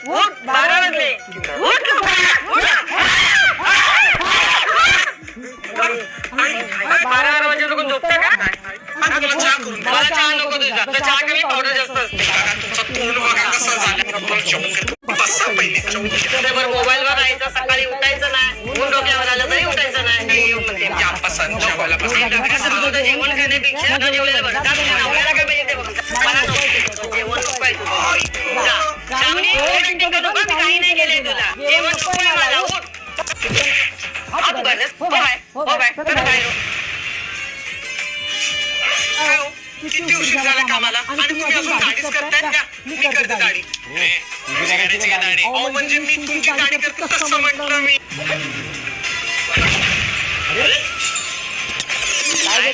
उठ 12 वाजले उठ बारा वाजे लोक झोपता का मला चहा नको तुझा तर चहा कमी पावडर जास्त असते मोबाईल वर राहायचं सकाळी उठायचं नाही ऊन डोक्यावर आलं तरी उठायचं नाही जेवण खाण्यापेक्षा न जेवलेलं बरं आपल्याला काय पाहिजे ते मला नको जेवण नको काही नाही केलंय तुला जेवण नको मला उठ किती उशीर झाला कामाला आणि तुम्ही अजून दाढीच करताय का? मी करते दाढी. म्हणजे मी तुमची दाढी करतो तसं म्हटलं मी. काय